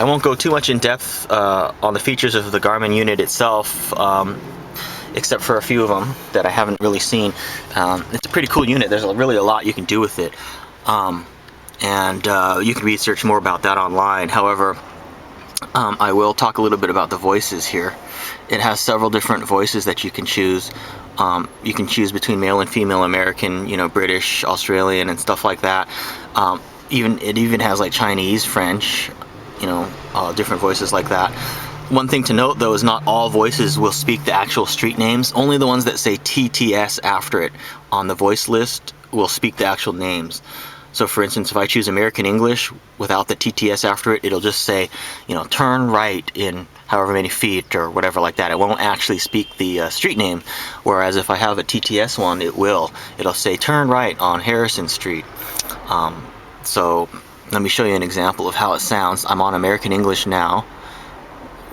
I won't go too much in depth on the features of the Garmin unit itself, except for a few of them that I haven't really seen. It's a pretty cool unit. There's really a lot you can do with it, and you can research more about that online. However, I will talk a little bit about the voices here. It has several different voices that you can choose. You can choose between male and female, American, British, Australian, and stuff like that. It even has like Chinese, French, different voices like that. One thing to note though is not all voices will speak the actual street names. Only the ones that say TTS after it on the voice list will speak the actual names. So for instance, if I choose American English without the TTS after it, it'll just say, turn right in however many feet or whatever like that. It won't actually speak the street name. Whereas if I have a TTS one, it will. It'll say turn right on Harrison Street. So let me show you an example of how it sounds. I'm on American English now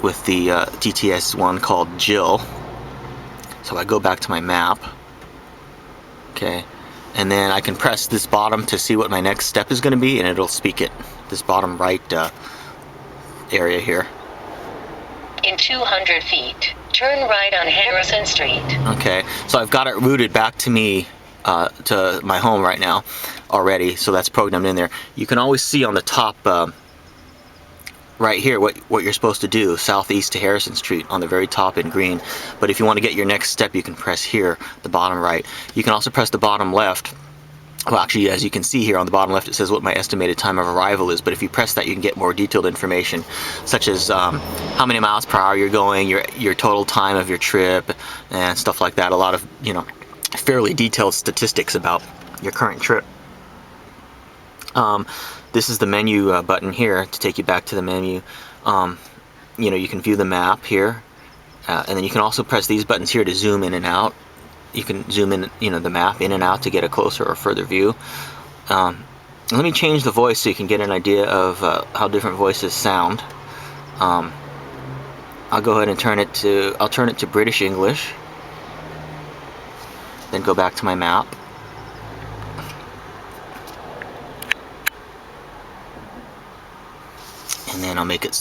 with the TTS one called Jill. So I go back to my map. Okay. And then I can press this bottom to see what my next step is going to be, and it'll speak it. This bottom right area here. In 200 feet, turn right on Harrison Street. Okay, so I've got it routed back to me, to my home right now already, so that's programmed in there. You can always see on the top right here what you're supposed to do, southeast to Harrison Street on the very top in green. But if you want to get your next step, you can press here, the bottom right. You can also press the bottom left. Well, actually, as you can see here on the bottom left, it says what my estimated time of arrival is. But if you press that, you can get more detailed information, such as how many miles per hour you're going, your total time of your trip, and stuff like that. A lot of fairly detailed statistics about your current trip. This is the menu button here to take you back to the menu. You can view the map here, and then you can also press these buttons here to zoom in and out. You can zoom in, the map in and out to get a closer or further view. Let me change the voice so you can get an idea of how different voices sound. I'll go ahead and turn it to British English. Then go back to my map. And then I'll make it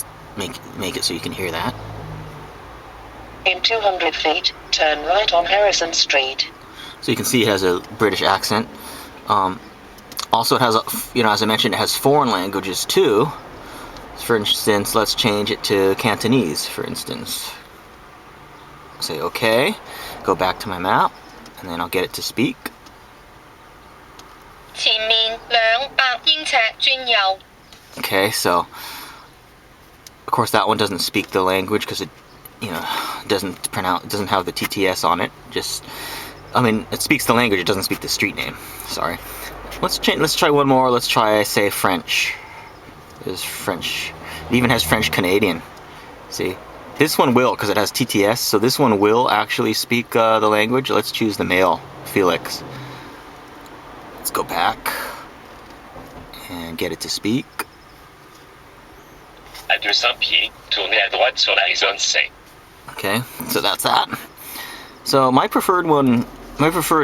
so you can hear that. In 200 feet, turn right on Harrison Street. So you can see it has a British accent. Also, it has, as I mentioned, it has foreign languages too. For instance, let's change it to Cantonese, for instance. Say OK. Go back to my map, and then I'll get it to speak. Okay, so of course that one doesn't speak the language because it doesn't have the TTS on it. It speaks the language, it doesn't speak the street name. Sorry. Let's try one more. Let's try, say, French. There's French. It even has French Canadian. See, this one will, because it has TTS, so this one will actually speak the language. Let's choose the male, Felix. Let's go back and get it to speak. À 200 pieds, tournez à droite sur la zone C. Okay, so that's that. So my preferred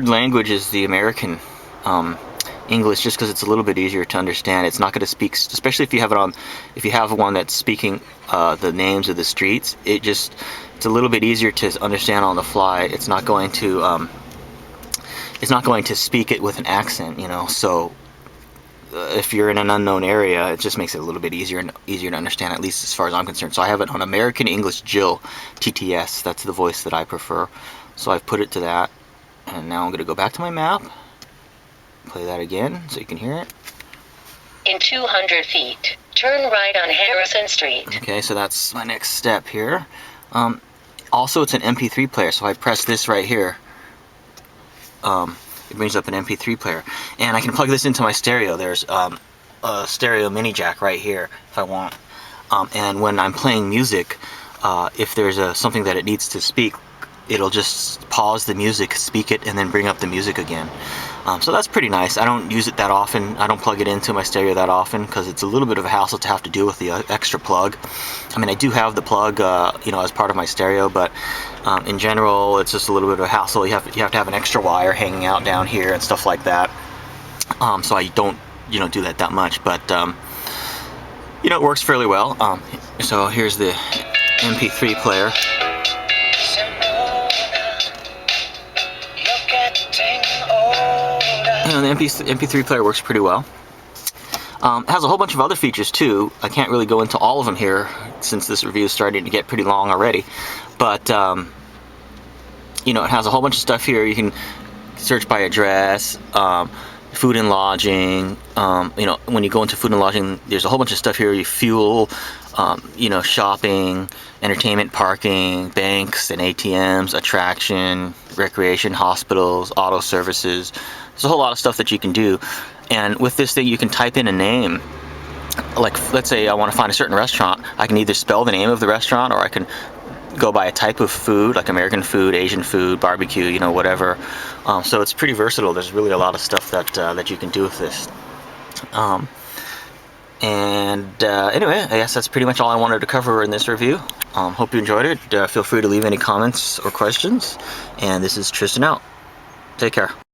language is the American English, just because it's a little bit easier to understand. It's not going to speak, especially if you have one that's speaking the names of the streets. It's a little bit easier to understand on the fly. It's not going to speak it with an accent, So if you're in an unknown area, it just makes it a little bit easier to understand, at least as far as I'm concerned. So I have it on American English Jill TTS. That's the voice that I prefer. So I've put it to that, and now I'm going to go back to my map, play that again so you can hear it. In 200 feet, turn right on Harrison Street. Okay, so that's my next step here. Also, it's an Mp3 player, so I press this right here. It brings up an Mp3 player, and I can plug this into my stereo. There's a stereo mini jack right here if I want. And when I'm playing music, if there's something that it needs to speak, it'll just pause the music, speak it, and then bring up the music again. So that's pretty nice. I don't use it that often. I don't plug it into my stereo that often because it's a little bit of a hassle to have to deal with the extra plug. I do have the plug, as part of my stereo, but in general, it's just a little bit of a hassle. You have to have an extra wire hanging out down here and stuff like that. So I don't, do that much. But You know, it works fairly well. So here's the MP3 player. You know, the MP3 player works pretty well. It has a whole bunch of other features too. I can't really go into all of them here since this review is starting to get pretty long already. But you know, it has a whole bunch of stuff here. You can search by address, food and lodging. You know, when you go into food and lodging, there's a whole bunch of stuff here. You fuel, you know, shopping, entertainment, parking, banks and ATMs, attraction, recreation, hospitals, auto services. There's a whole lot of stuff that you can do. And with this thing, you can type in a name. Like, let's say I want to find a certain restaurant. I can either spell the name of the restaurant, or I can go by a type of food, like American food, Asian food, barbecue, you know, whatever. So it's pretty versatile. There's really a lot of stuff that you can do with this. Anyway, I guess that's pretty much all I wanted to cover in this review. Hope you enjoyed it. Feel free to leave any comments or questions. And this is Tristan out. Take care.